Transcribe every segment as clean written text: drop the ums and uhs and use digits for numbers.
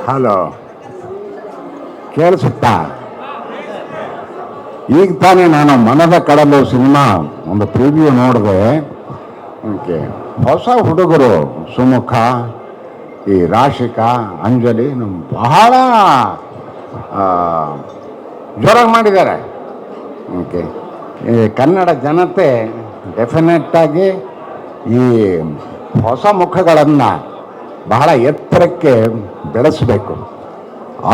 Hello, ಕೇಳಿಸುತ್ತಾ? ಈಗ ತಾನೇ ನಾನು ಮನದ ಕಡಲು ಸಿನಿಮಾ ಒಂದು ಪ್ರಿವ್ಯೂ ನೋಡಿದೆ. ಓಕೆ, ಹೊಸ ಹುಡುಗರು ಸುಮುಖ, ಈ ರಾಶಿಕಾ, ಅಂಜಲಿ ಬಹಳ ಜೋರಾಗಿ ಮಾಡಿದ್ದಾರೆ. ಓಕೆ, ಈ ಕನ್ನಡ ಜನತೆ ಡೆಫಿನೆಟ್ಟಾಗಿ ಈ ಹೊಸ ಮುಖಗಳನ್ನು ಬಹಳ ಎತ್ತರಕ್ಕೆ ಬೆಳೆಸಬೇಕು.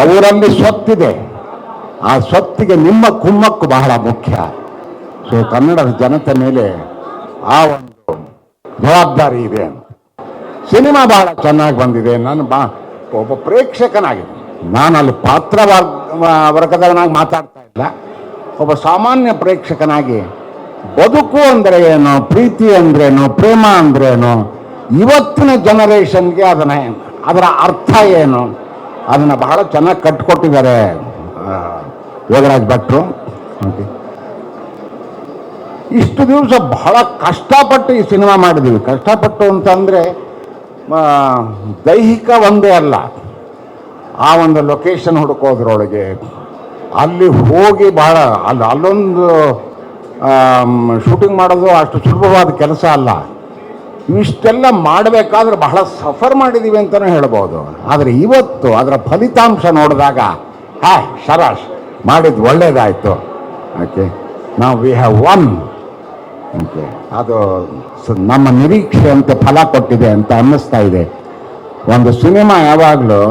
ಅವರಲ್ಲಿ ಸ್ವತ್ತಿದೆ, ಆ ಸ್ವತ್ತಿಗೆ ನಿಮ್ಮ ಕುಮ್ಮಕ್ಕು ಬಹಳ ಮುಖ್ಯ. ಸೊ ಕನ್ನಡದ ಜನತೆ ಮೇಲೆ ಆ ಒಂದು ಜವಾಬ್ದಾರಿ ಇದೆ. ಸಿನಿಮಾ ಬಹಳ ಚೆನ್ನಾಗಿ ಬಂದಿದೆ. ನಾನು ಒಬ್ಬ ಪ್ರೇಕ್ಷಕನಾಗಿ, ನಾನು ಅಲ್ಲಿ ಪಾತ್ರ ವರ್ಗದವನಾಗಿ ಮಾತಾಡ್ತಾ ಇಲ್ಲ, ಒಬ್ಬ ಸಾಮಾನ್ಯ ಪ್ರೇಕ್ಷಕನಾಗಿ ಬದುಕು ಅಂದರೆ ಏನು, ಪ್ರೀತಿ ಅಂದ್ರೇನು, ಪ್ರೇಮ ಅಂದ್ರೇನು, ಇವತ್ತಿನ ಜನರೇಷನ್ಗೆ ಅದರ ಅರ್ಥ ಏನು, ಅದನ್ನು ಬಹಳ ಚೆನ್ನಾಗಿ ಕಟ್ಟಿಕೊಟ್ಟಿದ್ದಾರೆ ಯೋಗರಾಜ್ ಭಟ್ರು. ಇಷ್ಟು ದಿವಸ ಬಹಳ ಕಷ್ಟಪಟ್ಟು ಈ ಸಿನಿಮಾ ಮಾಡಿದ್ದೀವಿ. ಕಷ್ಟಪಟ್ಟು ಅಂತಂದರೆ ದೈಹಿಕ ಒಂದೇ ಅಲ್ಲ, ಆ ಒಂದು ಲೊಕೇಶನ್ ಹುಡುಕೋದ್ರೊಳಗೆ ಅಲ್ಲಿ ಹೋಗಿ ಬಹಳ ಅಲ್ಲೊಂದು ಶೂಟಿಂಗ್ ಮಾಡೋದು ಅಷ್ಟು ಸುಲಭವಾದ ಕೆಲಸ ಅಲ್ಲ. ಇಷ್ಟೆಲ್ಲ ಮಾಡಬೇಕಾದ್ರೆ ಬಹಳ ಸಫರ್ ಮಾಡಿದ್ದೀವಿ ಅಂತಲೇ ಹೇಳ್ಬೋದು. ಆದರೆ ಇವತ್ತು ಅದರ ಫಲಿತಾಂಶ ನೋಡಿದಾಗ ಶರಾಶ್ ಮಾಡಿದ್ದು ಒಳ್ಳೇದಾಯಿತು. ಓಕೆ, ನಾವು ವಿ ಹ್ಯಾವ್ ಒನ್. ಓಕೆ, ಅದು ನಮ್ಮ ನಿರೀಕ್ಷೆಯಂತೆ ಫಲ ಕೊಟ್ಟಿದೆ ಅಂತ ಅನ್ನಿಸ್ತಾ ಇದೆ. ಒಂದು ಸಿನಿಮಾ ಯಾವಾಗಲೂ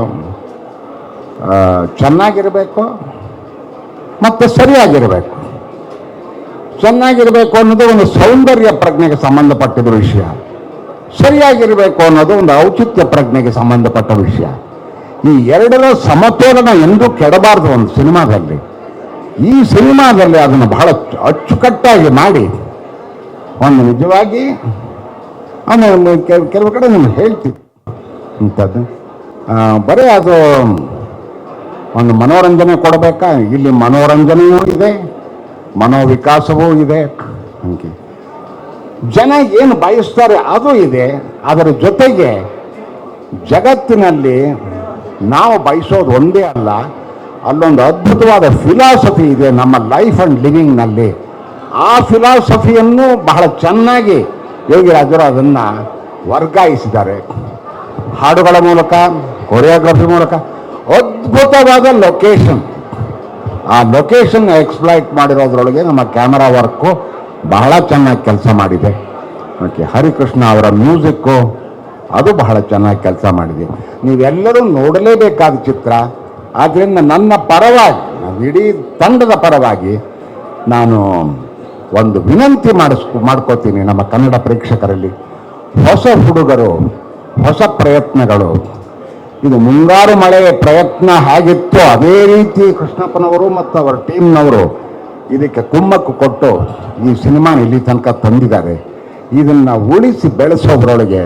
ಚೆನ್ನಾಗಿರಬೇಕು ಮತ್ತು ಸರಿಯಾಗಿರಬೇಕು. ಚೆನ್ನಾಗಿರಬೇಕು ಅನ್ನೋದು ಒಂದು ಸೌಂದರ್ಯ ಪ್ರಜ್ಞೆಗೆ ಸಂಬಂಧಪಟ್ಟಿದ ವಿಷಯ, ಸರಿಯಾಗಿರಬೇಕು ಅನ್ನೋದು ಒಂದು ಔಚಿತ್ಯ ಪ್ರಜ್ಞೆಗೆ ಸಂಬಂಧಪಟ್ಟ ವಿಷಯ. ಈ ಎರಡರ ಸಮತೋಲನ ಎಂದೂ ಕೆಡಬಾರ್ದು ಒಂದು ಸಿನಿಮಾದಲ್ಲಿ. ಈ ಸಿನಿಮಾದಲ್ಲಿ ಅದನ್ನು ಬಹಳ ಅಚ್ಚುಕಟ್ಟಾಗಿ ಮಾಡಿ ಒಂದು ನಿಜವಾಗಿ ಕೆಲವು ಕಡೆ ನಿಮ್ಗೆ ಹೇಳ್ತೀವಿ ಇಂಥದ್ದು ಬರೀ ಅದು ಒಂದು ಮನೋರಂಜನೆ ಕೊಡಬೇಕಾ? ಇಲ್ಲಿ ಮನೋರಂಜನೆಯೂ ಇದೆ, ಮನೋವಿಕಾಸವೂ ಇದೆ. ಹಂಗೆ ಜನ ಏನು ಬಯಸ್ತಾರೆ ಅದು ಇದೆ. ಅದರ ಜೊತೆಗೆ ಜಗತ್ತಿನಲ್ಲಿ ನಾವು ಬಯಸೋದು ಒಂದೇ ಅಲ್ಲ, ಅಲ್ಲೊಂದು ಅದ್ಭುತವಾದ ಫಿಲಾಸಫಿ ಇದೆ ನಮ್ಮ ಲೈಫ್ ಆ್ಯಂಡ್ ಲಿವಿಂಗ್ನಲ್ಲಿ. ಆ ಫಿಲಾಸಫಿಯನ್ನು ಬಹಳ ಚೆನ್ನಾಗಿ ಯೋಗಿರಾಜರು ಅದನ್ನು ವರ್ಗಾಯಿಸಿದ್ದಾರೆ. ಹಾಡುಗಳ ಮೂಲಕ, ಕೊರಿಯೋಗ್ರಫಿ ಮೂಲಕ, ಅದ್ಭುತವಾದ ಲೊಕೇಶನ್. ಆ ಲೊಕೇಶನ್ ಎಕ್ಸ್ಪ್ಲಾಯ್ಟ್ ಮಾಡಿರೋದ್ರೊಳಗೆ ನಮ್ಮ ಕ್ಯಾಮರಾ ವರ್ಕು ಬಹಳ ಚೆನ್ನಾಗಿ ಕೆಲಸ ಮಾಡಿದೆ. ಓಕೆ, ಹರಿಕೃಷ್ಣ ಅವರ ಮ್ಯೂಸಿಕ್ಕು ಅದು ಬಹಳ ಚೆನ್ನಾಗಿ ಕೆಲಸ ಮಾಡಿದೆ. ನೀವೆಲ್ಲರೂ ನೋಡಲೇಬೇಕಾದ ಚಿತ್ರ. ಆದ್ದರಿಂದ ನನ್ನ ಪರವಾಗಿ, ಇಡೀ ತಂಡದ ಪರವಾಗಿ ನಾನು ಒಂದು ವಿನಂತಿ ಮಾಡ್ಕೋತೀನಿ ನಮ್ಮ ಕನ್ನಡ ಪ್ರೇಕ್ಷಕರಲ್ಲಿ. ಹೊಸ ಹುಡುಗರು, ಹೊಸ ಪ್ರಯತ್ನಗಳು. ಇದು ಮುಂಗಾರು ಮಳೆ ಪ್ರಯತ್ನ ಹೇಗಿತ್ತು ಅದೇ ರೀತಿ ಕೃಷ್ಣಪ್ಪನವರು ಮತ್ತು ಅವರ ಟೀಮ್ನವರು ಇದಕ್ಕೆ ಕುಮ್ಮಕ್ಕು ಕೊಟ್ಟು ಈ ಸಿನಿಮಾನ ಇಲ್ಲಿ ತನಕ ತಂದಿದ್ದಾರೆ. ಇದನ್ನು ಉಳಿಸಿ ಬೆಳೆಸೋದ್ರೊಳಗೆ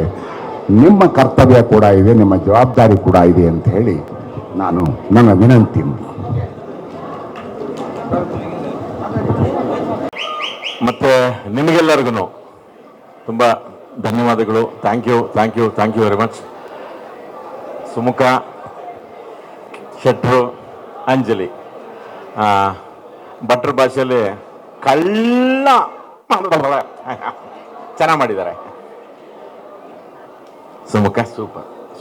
ನಿಮ್ಮ ಕರ್ತವ್ಯ ಕೂಡ ಇದೆ, ನಿಮ್ಮ ಜವಾಬ್ದಾರಿ ಕೂಡ ಇದೆ ಅಂತ ಹೇಳಿ ನಾನು ನನ್ನ ವಿನಂತಿ. ಮತ್ತು ನಿಮಗೆಲ್ಲರಿಗೂ ತುಂಬ ಧನ್ಯವಾದಗಳು. Thank you very much. Sumukha, ಶೆಟ್ರು, ಅಂಜಲಿ ಭಟ್ರ ಭಾಷೆಯಲ್ಲಿ ಕಳ್ಳ ಚೆನ್ನಾಗಿ ಮಾಡಿದ್ದಾರೆ. ಸುಮುಖ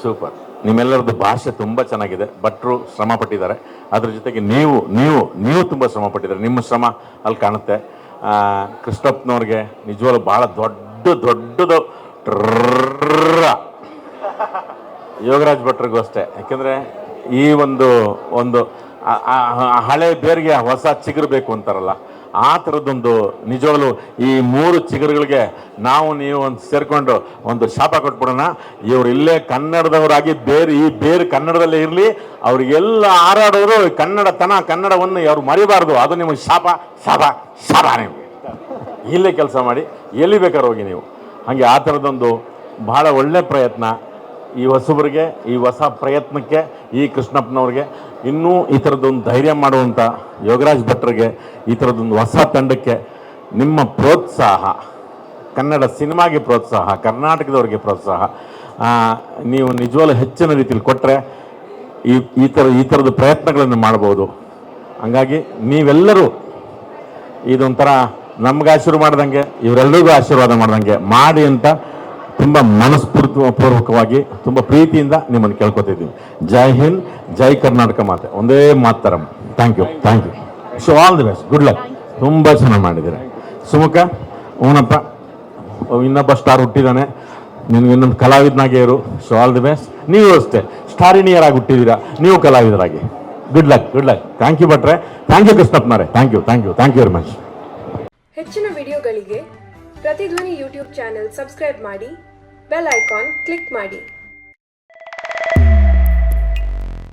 ಸೂಪರ್. ನಿಮ್ಮೆಲ್ಲರದ್ದು ಭಾಷೆ ತುಂಬ ಚೆನ್ನಾಗಿದೆ. ಭಟ್ರು ಶ್ರಮ ಪಟ್ಟಿದ್ದಾರೆ, ಅದ್ರ ಜೊತೆಗೆ ನೀವು ತುಂಬ ಶ್ರಮ ಪಟ್ಟಿದ್ದಾರೆ. ನಿಮ್ಮ ಶ್ರಮ ಅಲ್ಲಿ ಕಾಣುತ್ತೆ. ಕೃಷ್ಣಪ್ಪನವ್ರಿಗೆ ನಿಜವಾಗ್ಲೂ ಭಾಳ ದೊಡ್ಡದು ಯೋಗರಾಜ್ ಭಟ್ರಿಗೂ ಅಷ್ಟೇ. ಯಾಕೆಂದರೆ ಈ ಒಂದು ಹಳೆ ಬೇರಿಗೆ ಹೊಸ ಚಿಗುರು ಬೇಕು ಅಂತಾರಲ್ಲ, ಆ ಥರದ್ದೊಂದು ನಿಜವಾಗ್ಲೂ ಈ 3 ಚಿಗುರುಗಳಿಗೆ ನೀವು ಒಂದು ಸೇರಿಕೊಂಡು ಒಂದು ಶಾಪ ಕೊಟ್ಬಿಡೋಣ. ಇವರು ಇಲ್ಲೇ ಕನ್ನಡದವರಾಗಿ ಈ ಬೇರು ಕನ್ನಡದಲ್ಲೇ ಇರಲಿ, ಅವ್ರಿಗೆಲ್ಲ ಹಾರಾಡೋರು ಕನ್ನಡವನ್ನು ಅವ್ರು ಮರಿಬಾರ್ದು. ಅದು ನಿಮಗೆ ಶಾಪ ನಿಮಗೆ. ಇಲ್ಲೇ ಕೆಲಸ ಮಾಡಿ, ಎಲ್ಲಿ ಬೇಕಾದ್ರೂ ಹೋಗಿ ನೀವು. ಹಾಗೆ ಆ ಥರದ್ದೊಂದು ಬಹಳ ಒಳ್ಳೆ ಪ್ರಯತ್ನ ಈ ಹೊಸಬರಿಗೆ, ಈ ಹೊಸ ಪ್ರಯತ್ನಕ್ಕೆ, ಈ ಕೃಷ್ಣಪ್ಪನವ್ರಿಗೆ, ಇನ್ನೂ ಈ ಥರದ್ದೊಂದು ಧೈರ್ಯ ಮಾಡುವಂಥ ಯೋಗರಾಜ್ ಭಟ್ರಿಗೆ, ಈ ಥರದ್ದೊಂದು ಹೊಸ ತಂಡಕ್ಕೆ ನಿಮ್ಮ ಪ್ರೋತ್ಸಾಹ, ಕನ್ನಡ ಸಿನಿಮಾಗೆ ಪ್ರೋತ್ಸಾಹ, ಕರ್ನಾಟಕದವ್ರಿಗೆ ಪ್ರೋತ್ಸಾಹ ನೀವು ನಿಜವಾಗ್ಲೂ ಹೆಚ್ಚಿನ ರೀತಿಯಲ್ಲಿ ಕೊಟ್ಟರೆ ಈ ಥರದ ಪ್ರಯತ್ನಗಳನ್ನು ಮಾಡ್ಬೋದು. ಹಂಗಾಗಿ ನೀವೆಲ್ಲರೂ ಇದೊಂಥರ ನಮ್ಗೆ ಆಶೀರ್ವಾದ ಮಾಡ್ದಂಗೆ ಇವರೆಲ್ಲರಿಗೂ ಆಶೀರ್ವಾದ ಮಾಡ್ದಂಗೆ ಮಾಡಿ ಅಂತ ತುಂಬ ಮನಸ್ಪೂರ್ವಕವಾಗಿ ತುಂಬ ಪ್ರೀತಿಯಿಂದ ನಿಮ್ಮನ್ನು ಕೇಳ್ಕೊತಿದ್ದೀನಿ. ಜೈ ಹಿಂದ್, ಜೈ ಕರ್ನಾಟಕ ಮಾತೆ, ಒಂದೇ ಮಾತರಂ. Thank you. So all the best, good luck. ತುಂಬ ಚೆನ್ನಾಗಿ ಮಾಡಿದ್ದೀರಿ. ಸುಮುಖ, ಅವನಪ್ಪ ಇನ್ನೊಬ್ಬ ಸ್ಟಾರ್ ಹುಟ್ಟಿದ್ದಾನೆ, ನಿನ್ಗೆ ಇನ್ನೊಂದು ಕಲಾವಿದನಾಗೆ ಇರು. So all the best. ನೀವು ಅಷ್ಟೇ ಸ್ಟಾರಿನಿಯರಾಗಿ ಹುಟ್ಟಿದ್ದೀರಾ, ನೀವು ಕಲಾವಿದರಾಗಿ. Good luck. ಥ್ಯಾಂಕ್ ಯು ಭಟ್ರೆ, ಥ್ಯಾಂಕ್ ಯು ಕೃಷ್ಣಪ್ಪನವರೇ, ಥ್ಯಾಂಕ್ ಯು ವೆರಿ ಮಚ್. ಹೆಚ್ಚಿನ ವಿಡಿಯೋಗಳಿಗೆ ಪ್ರತಿಧ್ವನಿ ಯೂಟ್ಯೂಬ್ ಚಾನೆಲ್ ಸಬ್ಸ್ಕ್ರೈಬ್ ಮಾಡಿ, ಬೆಲ್ ಐಕಾನ್ ಕ್ಲಿಕ್ ಮಾಡಿ.